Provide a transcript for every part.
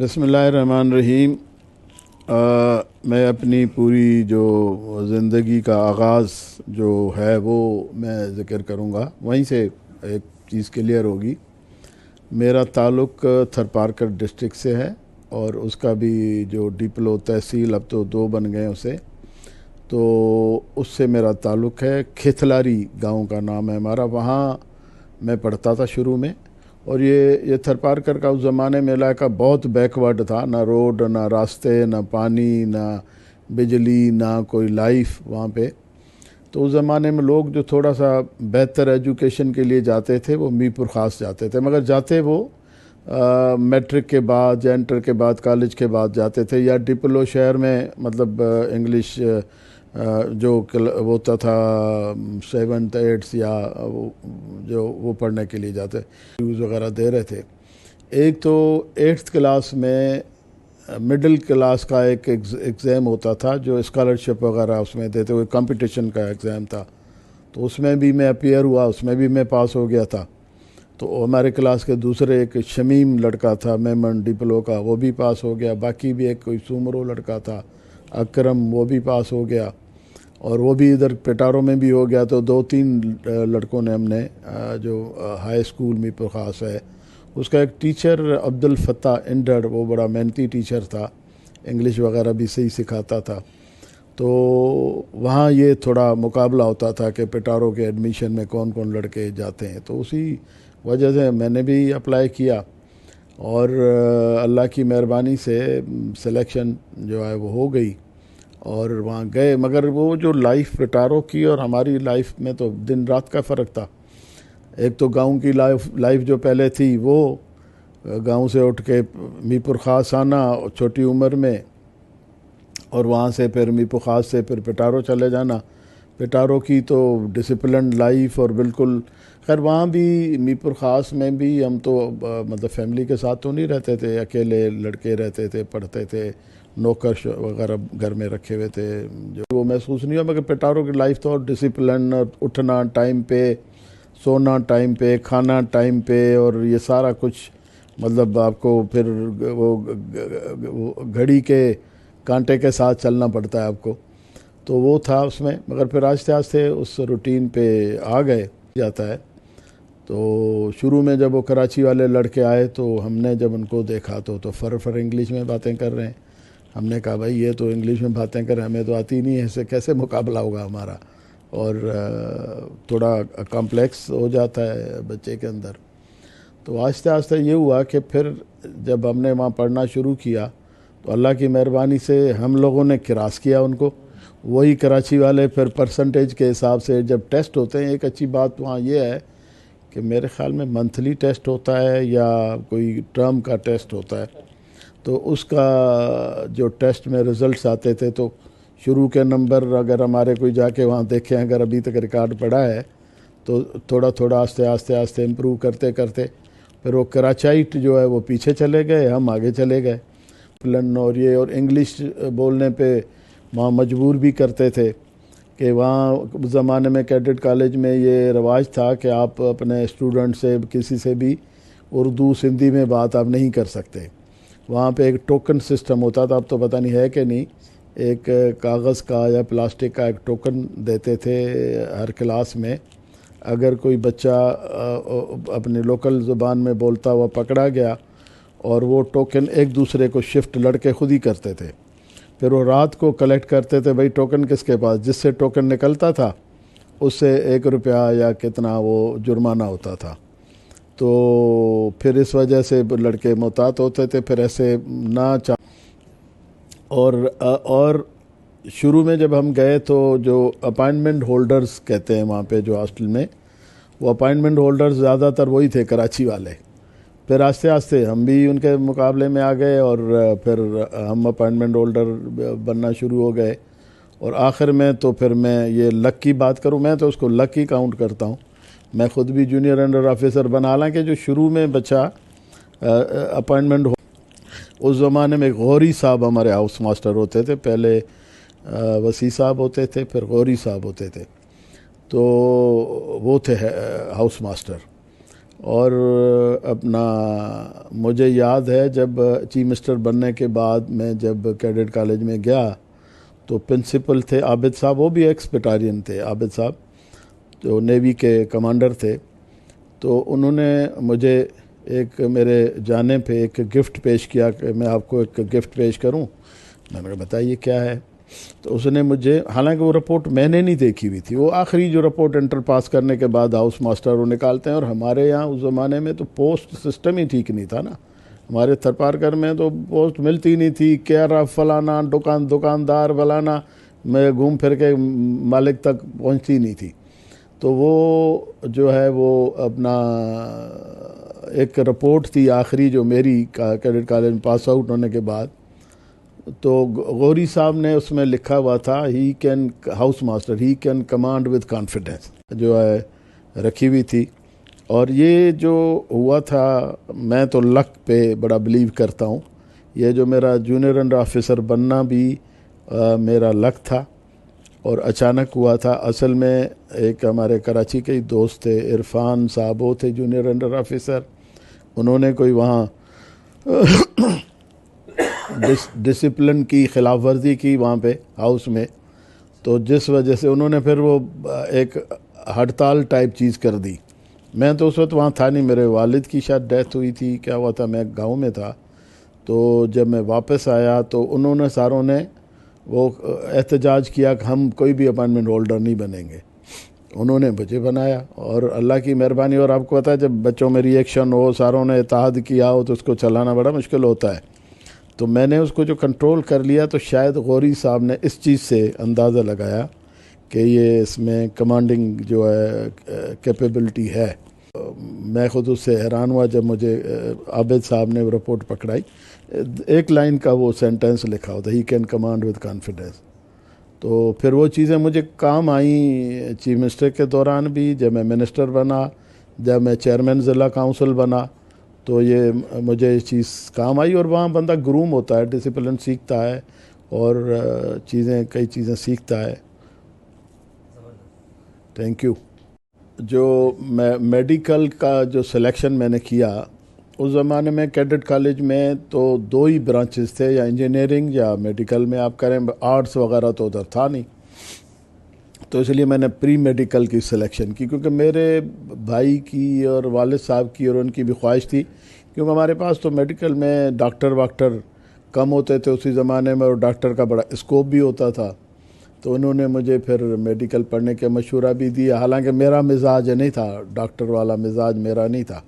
बिस्मिल्लाहिर्रहमानिर्रहीम। मैं अपनी पूरी जो ज़िंदगी का आगाज़ जो है वो मैं ज़िक्र करूँगा, वहीं से एक चीज़ क्लियर होगी। मेरा ताल्लुक़ थरपारकर डिस्ट्रिक्ट से है और उसका भी जो डिपलो तहसील अब तो 2 बन गए उसे, तो उससे मेरा ताल्लुक़ है। खेतलारी गांव का नाम है हमारा, वहाँ मैं पढ़ता था शुरू में। और ये थरपारकर का उस ज़माने में इलाका बहुत बैकवर्ड था, ना रोड, ना रास्ते, ना पानी, ना बिजली, ना कोई लाइफ वहाँ पे। तो उस ज़माने में लोग जो थोड़ा सा बेहतर एजुकेशन के लिए जाते थे वो मीरपुर ख़ास जाते थे, मगर जाते वो मैट्रिक के बाद या इंटर के बाद, कॉलेज के बाद जाते थे, या डिप्लो शहर में मतलब इंग्लिश जो वो होता था 7th 8th या वो पढ़ने के लिए जाते, न्यूज़ वगैरह दे रहे थे। एक तो 8th क्लास में मिडिल क्लास का एक एग्ज़ाम होता था जो स्कॉलरशिप वगैरह उसमें देते हुए, कंपटीशन का एग्ज़ाम था, तो उसमें भी मैं अपीयर हुआ, उसमें भी मैं पास हो गया था। तो हमारे क्लास के दूसरे एक शमीम लड़का था मेमन डिप्लो का, वो भी पास हो गया। बाकी भी एक कोई सुमरो लड़का था अकरम, वो भी पास हो गया, और वो भी इधर पेटारो में भी हो गया। तो 2-3 लड़कों ने हमने जो हाई स्कूल मीरपुर ख़ास है, उसका एक टीचर अब्दुल फ़त्ता इंडर, वो बड़ा मेहनती टीचर था, इंग्लिश वगैरह भी सही सिखाता था। तो वहाँ ये थोड़ा मुकाबला होता था कि पेटारो के एडमिशन में कौन कौन लड़के जाते हैं, तो उसी वजह से मैंने भी अप्लाई किया और अल्लाह की मेहरबानी से सिलेक्शन जो है वो हो गई और वहाँ गए। मगर वो जो लाइफ पेटारो की और हमारी लाइफ में तो दिन रात का फ़र्क था। एक तो गांव की लाइफ जो पहले थी, वो गांव से उठ के मीरपुर ख़ास आना छोटी उम्र में, और वहाँ से फिर मीरपुर ख़ास से फिर पेटारो चले जाना। पेटारो की तो डिसिप्लिन लाइफ और बिल्कुल, खैर वहाँ भी मीरपुर ख़ास में भी हम तो मतलब फैमिली के साथ तो नहीं रहते थे, अकेले लड़के रहते थे, पढ़ते थे, नौकर वगैरह घर में रखे हुए थे, जो वो महसूस नहीं हुआ। मगर पेटारो की लाइफ तो डिसिप्लिन, उठना टाइम पे, सोना टाइम पे, खाना टाइम पे, और ये सारा कुछ मतलब आपको फिर वो घड़ी के कांटे के साथ चलना पड़ता है आपको, तो वो था उसमें। मगर फिर आस्ते आस्ते उस रूटीन पे आ गए जाता है। तो शुरू में जब वो कराची वाले लड़के आए तो हमने जब उनको देखा तो फर इंग्लिश में बातें कर रहे हैं। हमने कहा भाई ये तो इंग्लिश में बातें कर रहे हैं, हमें तो आती नहीं है, इससे कैसे मुकाबला होगा हमारा। और थोड़ा कॉम्प्लेक्स हो जाता है बच्चे के अंदर। तो आस्ते आस्ते ये हुआ कि फिर जब हमने वहाँ पढ़ना शुरू किया तो अल्लाह की मेहरबानी से हम लोगों ने क्रॉस किया उनको। वही कराची वाले फिर परसेंटेज के हिसाब से जब टेस्ट होते हैं, एक अच्छी बात वहाँ ये है कि मेरे ख़्याल में मंथली टेस्ट होता है या कोई टर्म का टेस्ट होता है, तो उसका जो टेस्ट में रिज़ल्ट्स आते थे तो शुरू के नंबर अगर हमारे कोई जाके वहाँ देखें, अगर अभी तक रिकॉर्ड पड़ा है, तो थोड़ा थोड़ा आस्ते आस्ते आस्ते इम्प्रूव करते करते फिर वो कराचाइट जो है वो पीछे चले गए, हम आगे चले गए। प्लन और ये और इंग्लिश बोलने पे वहाँ मजबूर भी करते थे कि वहाँ ज़माने में कैडेट कॉलेज में ये रवाज था कि आप अपने स्टूडेंट से किसी से भी उर्दू सिंधी में बात आप नहीं कर सकते। वहाँ पे एक टोकन सिस्टम होता था, अब तो पता नहीं है कि नहीं, एक कागज़ का या प्लास्टिक का एक टोकन देते थे हर क्लास में। अगर कोई बच्चा अपनी लोकल ज़ुबान में बोलता हुआ पकड़ा गया और वो टोकन एक दूसरे को शिफ्ट लड़के खुद ही करते थे, फिर वो रात को कलेक्ट करते थे भाई टोकन किसके पास, जिससे टोकन निकलता था उससे 1 रुपया या कितना वो जुर्माना होता था। तो फिर इस वजह से लड़के मोहतात होते थे, फिर ऐसे ना चा और शुरू में जब हम गए तो जो अपॉइंटमेंट होल्डर्स कहते हैं वहाँ पे जो हॉस्टल में, वो अपॉइंटमेंट होल्डर्स ज़्यादातर वही थे कराची वाले। फिर आस्ते आस्ते हम भी उनके मुकाबले में आ गए और फिर हम अपॉइंटमेंट होल्डर बनना शुरू हो गए। और आखिर में तो फिर मैं ये लक की बात करूँ, मैं तो उसको लक ही काउंट करता हूँ। मैं ख़ुद भी जूनियर अंडर ऑफिसर बना, हालांकि जो शुरू में बच्चा अपॉइंटमेंट हो, उस ज़माने में गौरी साहब हमारे हाउस मास्टर होते थे। पहले वसी साहब होते थे, फिर गौरी साहब होते थे, तो वो थे हाउस मास्टर। और अपना मुझे याद है जब चीफ मिनिस्टर बनने के बाद मैं जब कैडेट कॉलेज में गया तो प्रिंसिपल थे आबिद साहब, वो भी एक्स बटालियन थे, आबिद साहब जो नेवी के कमांडर थे। तो उन्होंने मुझे एक मेरे जाने पे एक गिफ्ट पेश किया कि मैं आपको एक गिफ्ट पेश करूं। मैंने कहा बताइए क्या है। तो उसने मुझे, हालांकि वो रिपोर्ट मैंने नहीं देखी हुई थी, वो आखिरी जो रिपोर्ट इंटर पास करने के बाद हाउस मास्टर वो निकालते हैं, और हमारे यहाँ उस ज़माने में तो पोस्ट सिस्टम ही ठीक नहीं था ना। हमारे थरपारकर में तो पोस्ट मिलती नहीं थी, क्या फलाना दुकानदार फलाना मैं घूम फिर के मालिक तक पहुँचती नहीं थी। तो वो जो है वो अपना एक रिपोर्ट थी आखिरी जो मेरी कैडेट कॉलेज में पास आउट होने के बाद, तो गौरी साहब ने उसमें लिखा हुआ था he can, house master he can command with confidence जो है रखी हुई थी। और ये जो हुआ था, मैं तो लक पे बड़ा बिलीव करता हूँ। ये जो मेरा जूनियर अंडर ऑफिसर बनना भी मेरा लक था और अचानक हुआ था। असल में एक हमारे कराची के ही दोस्त थे इरफान साहब, वो थे जूनियर अंडर ऑफिसर। उन्होंने कोई वहाँ डिसिप्लिन की खिलाफ वर्जी की वहाँ पे हाउस में, तो जिस वजह से उन्होंने फिर वो एक हड़ताल टाइप चीज़ कर दी। मैं तो उस वक्त वहाँ था नहीं, मेरे वालिद की शायद डेथ हुई थी, क्या हुआ था, मैं गांव में था। तो जब मैं वापस आया तो उन्होंने सारों ने वो एहतजाज किया कि हम कोई भी अपॉइंटमेंट होल्डर नहीं बनेंगे। उन्होंने मुझे बनाया और अल्लाह की मेहरबानी। और आपको पता है जब बच्चों में रिएक्शन हो, सारों ने इत्तेहाद किया हो, तो उसको चलाना बड़ा मुश्किल होता है। तो मैंने उसको जो कंट्रोल कर लिया, तो शायद गौरी साहब ने इस चीज़ से अंदाज़ा लगाया कि ये इसमें कमांडिंग जो है कैपेबिलिटी है। मैं ख़ुद उससे हैरान हुआ जब मुझे आबिद साहब ने रिपोर्ट पकड़ाई। एक लाइन का वो सेंटेंस लिखा होता, he can command with confidence. तो फिर वो चीज़ें मुझे काम आई चीफ मिनिस्टर के दौरान भी, जब मैं मिनिस्टर बना, जब मैं चेयरमैन ज़िला काउंसिल बना, तो ये मुझे इस चीज़ काम आई। और वहाँ बंदा ग्रूम होता है, डिसिप्लिन सीखता है और कई चीज़ें सीखता है। Thank you. जो मेडिकल का जो सिलेक्शन मैंने किया, उस ज़माने में कैडेट कॉलेज में तो दो ही ब्रांचेस थे, या इंजीनियरिंग या मेडिकल में आप करें, आर्ट्स वगैरह तो उधर था नहीं। तो इसलिए मैंने प्री मेडिकल की सिलेक्शन की, क्योंकि मेरे भाई की और वालिद साहब की और उनकी भी ख्वाहिश थी, क्योंकि हमारे पास तो मेडिकल में डॉक्टर वाक्टर कम होते थे उसी ज़माने में, और डॉक्टर का बड़ा स्कोप भी होता था। तो उन्होंने मुझे फिर मेडिकल पढ़ने के मशवरा भी दिया। हालांकि मेरा मिजाज नहीं था, डॉक्टर वाला मिजाज मेरा नहीं था,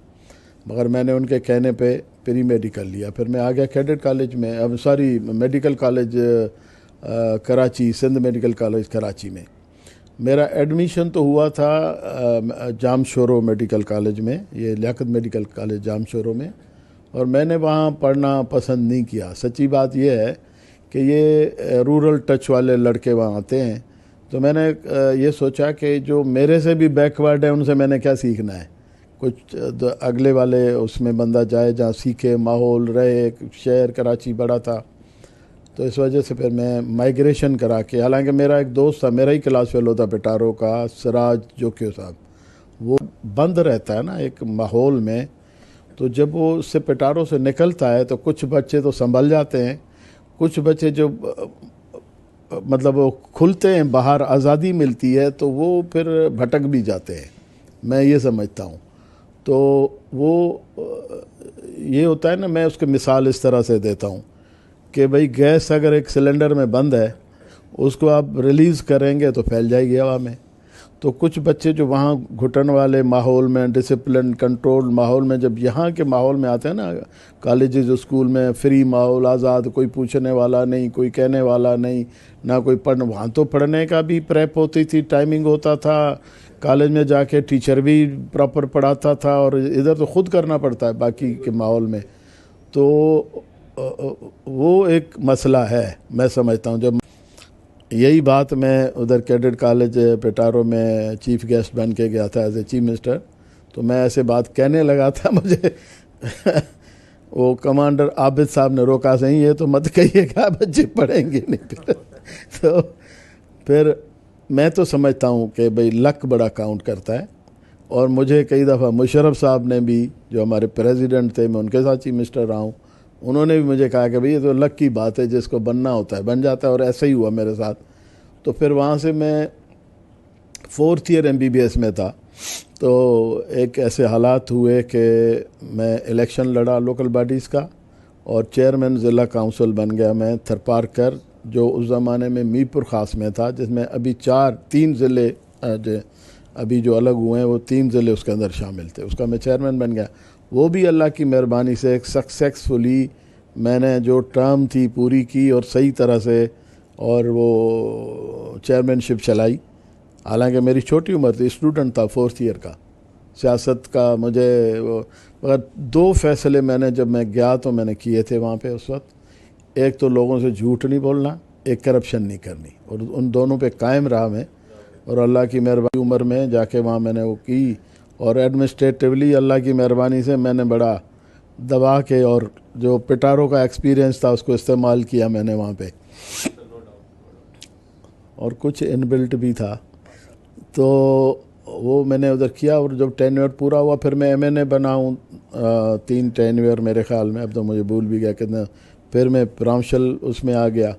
मगर मैंने उनके कहने पे प्री मेडिकल लिया। फिर मैं आ गया कैडेट कॉलेज में, अब sorry medical college Karachi, Sindh medical college Karachi में। मेरा एडमिशन तो हुआ था जाम शोरो मेडिकल कॉलेज में, ये लियाकत मेडिकल कॉलेज जाम शोरो में, और मैंने वहाँ पढ़ना पसंद नहीं किया। सच्ची बात यह है कि ये रूरल टच वाले लड़के वहाँ आते हैं, तो मैंने ये सोचा कि जो मेरे से भी बैकवर्ड है उनसे मैंने क्या सीखना है, कुछ अगले वाले उसमें बंदा जाए जहाँ सीखे, माहौल रहे। शहर कराची बड़ा था, तो इस वजह से फिर मैं माइग्रेशन करा के, हालांकि मेरा एक दोस्त था, मेरा ही क्लास फेलो था पिटारो का, सिराज जोकियो साहब, वो बंद रहता है ना एक माहौल में, तो जब वो उससे पिटारो से निकलता है तो कुछ बच्चे तो संभल जाते हैं, कुछ बच्चे जो मतलब वो खुलते हैं बाहर, आज़ादी मिलती है, तो वो फिर भटक भी जाते हैं, मैं ये समझता हूँ। तो वो ये होता है ना, मैं उसकी मिसाल इस तरह से देता हूँ कि भाई गैस अगर एक सिलेंडर में बंद है, उसको आप रिलीज़ करेंगे तो फैल जाएगी हवा में। तो कुछ बच्चे जो वहाँ घुटन वाले माहौल में, डिसिप्लिन कंट्रोल माहौल में, जब यहाँ के माहौल में आते हैं ना, कॉलेजेस स्कूल में फ्री माहौल, आज़ाद, कोई पूछने वाला नहीं, कोई कहने वाला नहीं, ना कोई पढ़, वहाँ तो पढ़ने का भी प्रेप होती थी, टाइमिंग होता था, कॉलेज में जाके टीचर भी प्रॉपर पढ़ाता था, और इधर तो खुद करना पड़ता है बाकी के माहौल में। तो वो एक मसला है, मैं समझता हूँ। जब यही बात मैं उधर कैडेट कॉलेज पिटारो में चीफ गेस्ट बन के गया था एज ए चीफ मिनिस्टर, तो मैं ऐसे बात कहने लगा था, मुझे वो कमांडर आबिद साहब ने रोका, सही ये तो मत कहिएगा, बच्चे पढ़ेंगे नहीं। तो फिर मैं तो समझता हूँ कि भाई लक बड़ा काउंट करता है, और मुझे कई दफ़ा मुशर्रफ साहब ने भी, जो हमारे प्रेसिडेंट थे, मैं उनके साथ चीफ मिनिस्टर रहा हूँ, उन्होंने भी मुझे कहा कि भाई ये तो लक की बात है, जिसको बनना होता है बन जाता है, और ऐसा ही हुआ मेरे साथ। तो फिर वहाँ से मैं 4th ईयर MBBS में था, तो एक ऐसे हालात हुए कि मैं इलेक्शन लड़ा लोकल बॉडीज़ का और चेयरमैन ज़िला काउंसिल बन गया मैं थरपारकर, जो उस ज़माने में मीरपुर ख़ास में था, जिसमें अभी 3 ज़िले जो अभी जो अलग हुए हैं वो 3 ज़िले उसके अंदर शामिल थे, उसका मैं चेयरमैन बन गया। वो भी अल्लाह की मेहरबानी से एक सक्सेसफुली मैंने जो टर्म थी पूरी की और सही तरह से, और वो चेयरमैनशिप चलाई। हालांकि मेरी छोटी उम्र थी, स्टूडेंट था 4th ईयर का सियासत का। मुझे मगर 2 फैसले मैंने जब मैं गया तो मैंने किए थे वहाँ पे उस वक्त। एक तो लोगों से झूठ नहीं बोलना, एक करप्शन नहीं करनी, और उन दोनों पे कायम रहा मैं। और अल्लाह की मेहरबानी उम्र में जाके वहाँ मैंने वो की, और एडमिनिस्ट्रेटिवली अल्लाह की मेहरबानी से मैंने बड़ा दबा के, और जो पिटारो का एक्सपीरियंस था उसको इस्तेमाल किया मैंने वहाँ पे, और कुछ इनबिल्ट भी था, तो वो मैंने उधर किया। और जब टेन्योर पूरा हुआ फिर मैं MNA बना हूँ, 3 टेन्योर मेरे ख्याल में, अब तो मुझे भूल भी गया कितना। फिर मैं प्रोविंशियल उसमें आ गया,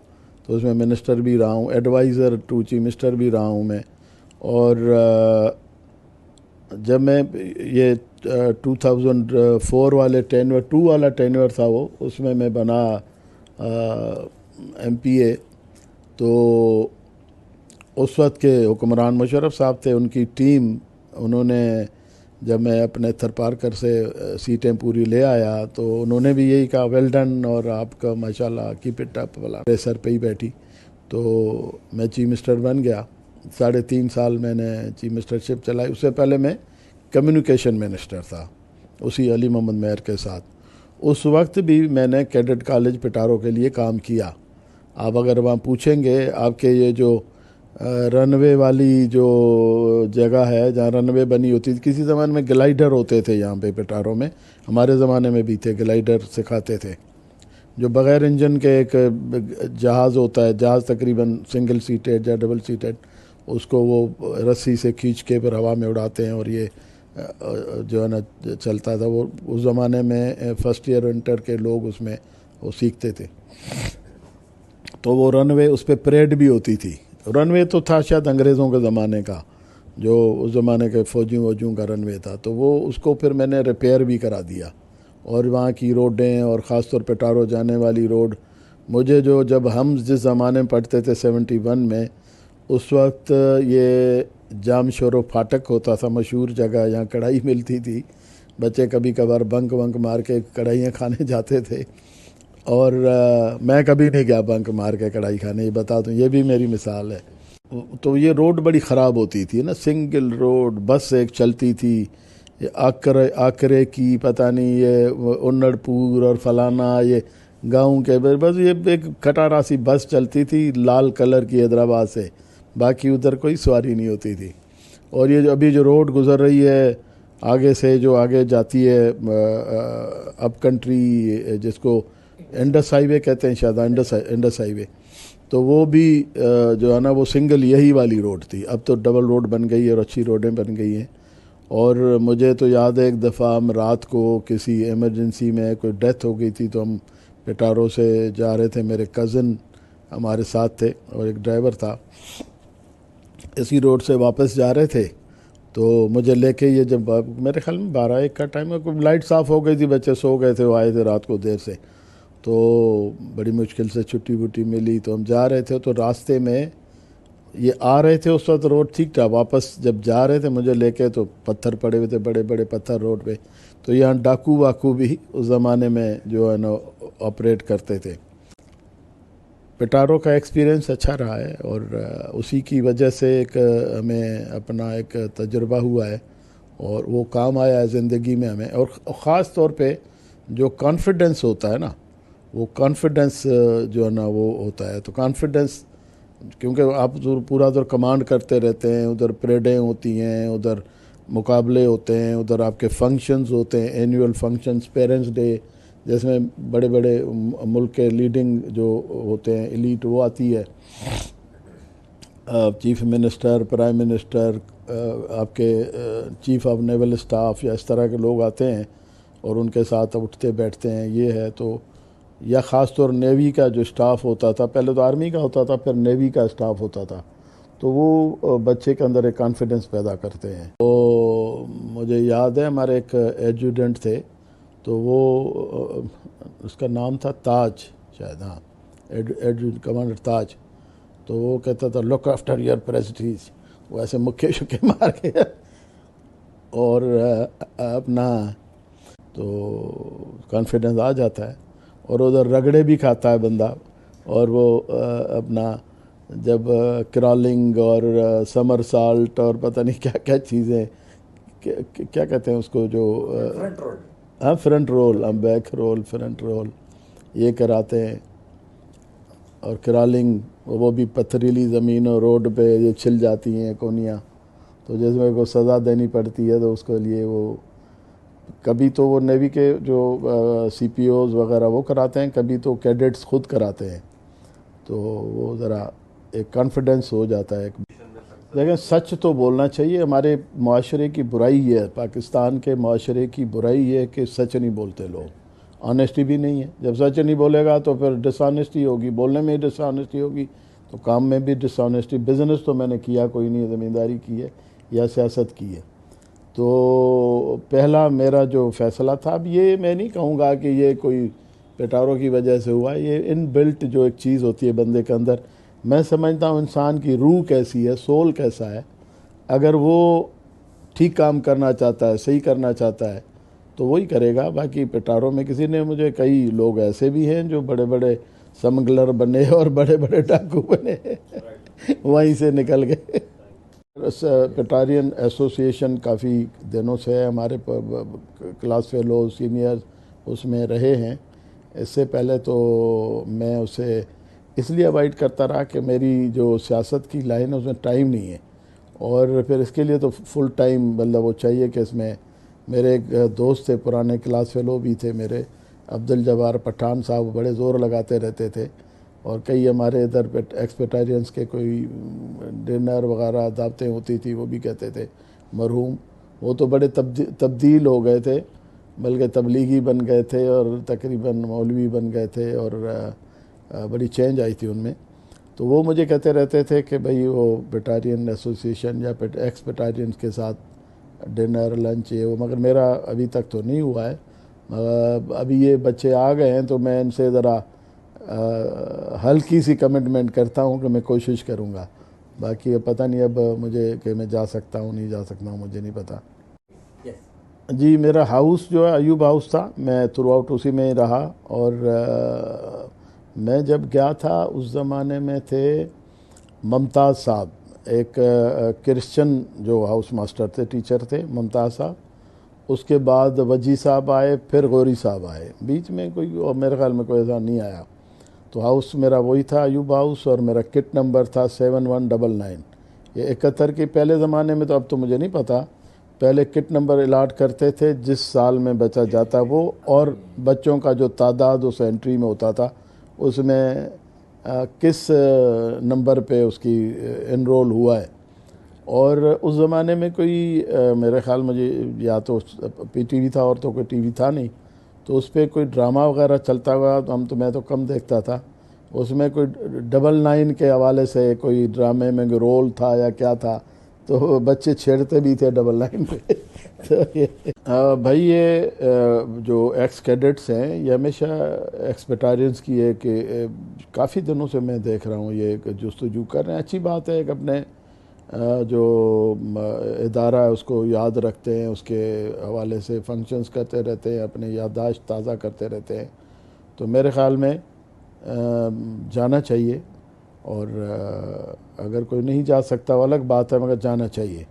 तो उसमें मिनिस्टर भी रहा हूँ, एडवाइज़र टू चीफ मिनिस्टर भी रहा हूँ मैं। और जब मैं ये 2004 वाले टेन्योर 2 वाला टेन्योर था वो, उसमें मैं बना MPA, तो उस वक्त के हुक्मरान मुशर्रफ साहब थे, उनकी टीम, उन्होंने जब मैं अपने थरपारकर से सीटें पूरी ले आया तो उन्होंने भी यही कहा वेल डन, और आपका माशाल्लाह कीप इट अप वाला मेरे सर पे ही बैठी। तो मैं चीफ मिनिस्टर बन गया। 3.5 साल मैंने चीफ मिनिस्टरशिप चलाई। उससे पहले मैं कम्युनिकेशन मिनिस्टर था उसी अली मोहम्मद मेहर के साथ। उस वक्त भी मैंने कैडेट कॉलेज पिटारो के लिए काम किया। आप अगर वहाँ पूछेंगे, आपके ये जो रनवे वाली जो जगह है जहाँ रनवे बनी होती थी, किसी ज़माने में ग्लाइडर होते थे यहाँ पे पिटारो में, हमारे ज़माने में भी थे, ग्लाइडर सिखाते थे, जो बग़ैर इंजन के एक जहाज़ होता है, जहाज़ तकरीबन सिंगल सीटेड या डबल सीटेड, उसको वो रस्सी से खींच के फिर हवा में उड़ाते हैं, और ये जो है ना चलता था। वो उस ज़माने में 1st ईयर इंटर के लोग उसमें वो सीखते थे। तो वो रनवे, उस पर परेड भी होती थी। रनवे तो था शायद अंग्रेज़ों के ज़माने का, जो उस ज़माने के फ़ौजियों का रनवे था, तो वो उसको फिर मैंने रिपेयर भी करा दिया। और वहाँ की रोडें, और ख़ास तौर पे टारो जाने वाली रोड, मुझे जो जब हम जिस ज़माने में पढ़ते थे 71 में, उस वक्त ये जाम शोरो फाटक होता था, मशहूर जगह, यहाँ कढ़ाई मिलती थी। बच्चे कभी कभार बंक वंक मार के कढ़ाइयाँ खाने जाते थे, और मैं कभी नहीं गया बंक मार के कढ़ाई खाने, ये बता दूँ, ये भी मेरी मिसाल है। तो ये रोड बड़ी ख़राब होती थी ना, सिंगल रोड, बस एक चलती थी, ये आकरे की पता नहीं, ये उन्नड़पुर और फलाना, ये गांव के बस ये एक खटारा सी बस चलती थी लाल कलर की हैदराबाद से, बाकी उधर कोई सवारी नहीं होती थी। और ये जो अभी जो रोड गुज़र रही है आगे से, जो आगे जाती है अप कंट्री, जिसको इंडस हाईवे कहते हैं शायद, इंडस हाईवे, तो वो भी जो है ना वो सिंगल यही वाली रोड थी। अब तो डबल रोड बन गई है और अच्छी रोडें बन गई हैं। और मुझे तो याद है एक दफ़ा हम रात को किसी इमरजेंसी में कोई डेथ हो गई थी, तो हम पिटारो से जा रहे थे, मेरे कज़न हमारे साथ थे और एक ड्राइवर था, इसी रोड से वापस जा रहे थे। तो मुझे लेके ये जब मेरे ख्याल में 12-1 का टाइम है, लाइट साफ़ हो गई थी, बच्चे सो गए थे, वो आए थे रात को देर से, तो बड़ी मुश्किल से छुट्टी वुट्टी मिली। तो हम जा रहे थे, तो रास्ते में ये आ रहे थे, उस वक्त रोड ठीक था, वापस जब जा रहे थे मुझे लेके, तो पत्थर पड़े हुए थे, बड़े बड़े पत्थर रोड पे। तो यहाँ डाकू वाकू भी उस ज़माने में जो है ना ऑपरेट करते थे। पिटारो का एक्सपीरियंस अच्छा रहा है, और उसी की वजह से एक हमें अपना एक तजुर्बा हुआ है, और वो काम आया है ज़िंदगी में हमें। और ख़ास तौर पे जो कॉन्फिडेंस होता है ना, वो कॉन्फिडेंस जो है ना वो होता है। तो कॉन्फिडेंस, क्योंकि आप पूरा उधर कमांड करते रहते हैं, उधर परेडें होती हैं, उधर मुकाबले होते हैं, उधर आपके फंक्शंस होते हैं, एनुअल फंक्शंस, पेरेंट्स डे, जिसमें बड़े बड़े मुल्क के लीडिंग जो होते हैं एलीट वो आती है, चीफ मिनिस्टर, प्राइम मिनिस्टर, आपके चीफ ऑफ नेवल स्टाफ या इस तरह के लोग आते हैं और उनके साथ उठते बैठते हैं, ये है। तो या ख़ास तौर नेवी का जो स्टाफ होता था, पहले तो आर्मी का होता था, फिर नेवी का स्टाफ होता था, तो वो बच्चे के अंदर एक कॉन्फिडेंस पैदा करते हैं। तो मुझे याद है हमारे एक एजुडेंट थे, तो वो उसका नाम था ताज शायद, हाँ, कमांडर ताज। तो वो कहता था लुक आफ्टर योर प्रेस्टीज, वो ऐसे मुक्के शुक्के मार के और अपना तो कॉन्फिडेंस आ जाता है। और उधर रगड़े भी खाता है बंदा, और वो अपना जब क्रॉलिंग और समर साल्ट और पता नहीं क्या क्या चीज़ें, क्या कहते हैं उसको, जो फ्रंट रोल, हाँ फ्रंट रोल, हम बैक रोल, फ्रंट रोल, ये कराते हैं। और क्रॉलिंग, वो भी पथरीली ज़मीन और रोड पे ये छिल जाती हैं कोनियाँ, तो जिसमें को सज़ा देनी पड़ती है, तो उसके लिए वो कभी तो वो नेवी के जो CPOs वगैरह वो कराते हैं, कभी तो कैडेट्स खुद कराते हैं। तो वो ज़रा एक कॉन्फिडेंस हो जाता है। लेकिन सच तो बोलना चाहिए। हमारे माशरे की बुराई ये है, पाकिस्तान के माशरे की बुराई ये है कि सच नहीं बोलते लोग, ऑनेस्टी भी नहीं है। जब सच नहीं बोलेगा तो फिर डिसऑनेस्टी होगी, बोलने में डिसऑनेस्टी होगी, तो काम में भी डिसऑनेस्टी। बिज़नेस तो मैंने किया कोई नहीं, ज़मींदारी की है या सियासत की है। तो पहला मेरा जो फ़ैसला था, अब ये मैं नहीं कहूँगा कि ये कोई पेटारों की वजह से हुआ, ये इन बिल्ट जो एक चीज़ होती है बंदे के अंदर। मैं समझता हूँ इंसान की रूह कैसी है, सोल कैसा है, अगर वो ठीक काम करना चाहता है, सही करना चाहता है, तो वही करेगा। बाकी पेटारों में किसी ने, मुझे कई लोग ऐसे भी हैं जो बड़े बड़े स्मगलर बने और बड़े बड़े डाकू बने वहीं से निकल गए। पेटारियन एसोसिएशन काफ़ी दिनों से है, हमारे क्लास फेलो सीनियर उसमें रहे हैं। इससे पहले तो मैं उसे इसलिए अवॉइड करता रहा कि मेरी जो सियासत की लाइन है उसमें टाइम नहीं है, और फिर इसके लिए तो फुल टाइम मतलब वो चाहिए कि इसमें मेरे एक दोस्त थे, पुराने क्लास फेलो भी थे मेरे, अब्दुल जब्बार पठान साहब, बड़े ज़ोर लगाते रहते थे। और कई हमारे इधर एक्सपेटारियंस के कोई डिनर वगैरह दावतें होती थी, वो भी कहते थे मरहूम, वो तो बड़े तब्दील हो गए थे, बल्कि तबलीगी बन गए थे और तकरीबन मौलवी बन गए थे, और बड़ी चेंज आई थी उनमें। तो वो मुझे कहते रहते थे कि भाई वो पेटारियन एसोसिएशन या एक्सपेटारियंस के साथ डिनर लंच ये वो, मगर मेरा अभी तक तो नहीं हुआ है। अभी ये बच्चे आ गए हैं तो मैं इनसे ज़रा हल्की सी कमिटमेंट करता हूँ कि मैं कोशिश करूँगा। बाकी अब पता नहीं अब मुझे कि मैं जा सकता हूँ नहीं जा सकता हूँ, मुझे नहीं पता। जी, मेरा हाउस जो है अयूब हाउस था, मैं थ्रू आउट उसी में ही रहा। और मैं जब गया था उस ज़माने में थे मुमताज़ साहब, एक क्रिश्चियन जो हाउस मास्टर थे, टीचर थे, मुमताज़ साहब। उसके बाद वजी साहब आए, फिर गौरी साहब आए, बीच में कोई और मेरे ख्याल में कोई ऐसा नहीं आया। तो हाउस मेरा वही था, अयूब हाउस, और मेरा किट नंबर था 7199। ये 71 के पहले ज़माने में, तो अब तो मुझे नहीं पता, पहले किट नंबर अलाट करते थे जिस साल में बच्चा जाता वो, और बच्चों का जो तादाद उस एंट्री में होता था उसमें किस नंबर पे उसकी इनरोल हुआ है। और उस ज़माने में कोई मेरे ख्याल मुझे या तो PTV था और तो कोई TV था नहीं, तो उस पर कोई ड्रामा वगैरह चलता हुआ तो मैं तो कम देखता था। उसमें कोई 99 के हवाले से कोई ड्रामे में रोल था या क्या था, तो बच्चे छेड़ते भी थे 99 पे तो ये भाई ये जो एक्स कैडेट्स हैं ये हमेशा एक्सपेटारियंस की है कि काफ़ी दिनों से मैं देख रहा हूँ ये जस्तजू कर रहे हैं। अच्छी बात है कि अपने जो इदारा है उसको याद रखते हैं, उसके हवाले से फंक्शंस करते रहते हैं, अपने याददाश्त ताज़ा करते रहते हैं। तो मेरे ख़्याल में जाना चाहिए, और अगर कोई नहीं जा सकता वो अलग बात है, मगर जाना चाहिए।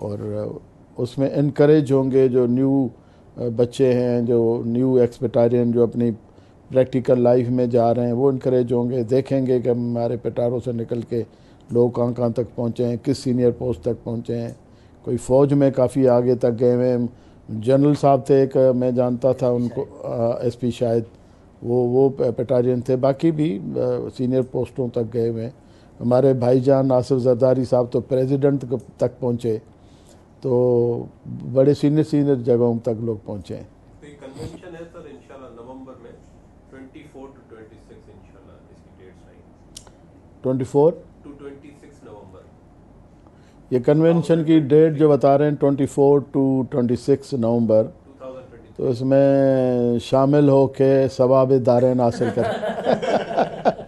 और उसमें इनकरेज होंगे जो न्यू बच्चे हैं, जो न्यू एक्सपेटारियन जो अपनी प्रैक्टिकल लाइफ में जा रहे हैं, वो इनकरेज होंगे, देखेंगे कि हमारे पेटारों से निकल के लोग कहाँ कहाँ तक पहुँचे हैं, किस सीनियर पोस्ट तक पहुँचे हैं। कोई फ़ौज में काफ़ी आगे तक गए हुए हैं। जनरल साहब थे एक, मैं जानता था उनको, SP शायद, वो पेटारियन थे। बाकी भी सीनियर पोस्टों तक गए हुए हैं। हमारे भाईजान आसिफ जरदारी साहब तो प्रेसिडेंट तक पहुँचे। तो बड़े सीनियर सीनियर जगहों तक लोग पहुँचे हैं। तो ये कन्वेंशन है सर इंशाल्लाह नवंबर में 24 to 26 इंशाल्लाह इसकी डेट्स आएंगी 24 to 26 नवंबर ये कन्वेंशन की डेट जो बता रहे हैं 24 to 26 नवंबर, 2023। तो इसमें शामिल हो के सवाब दारैन हासिल करें।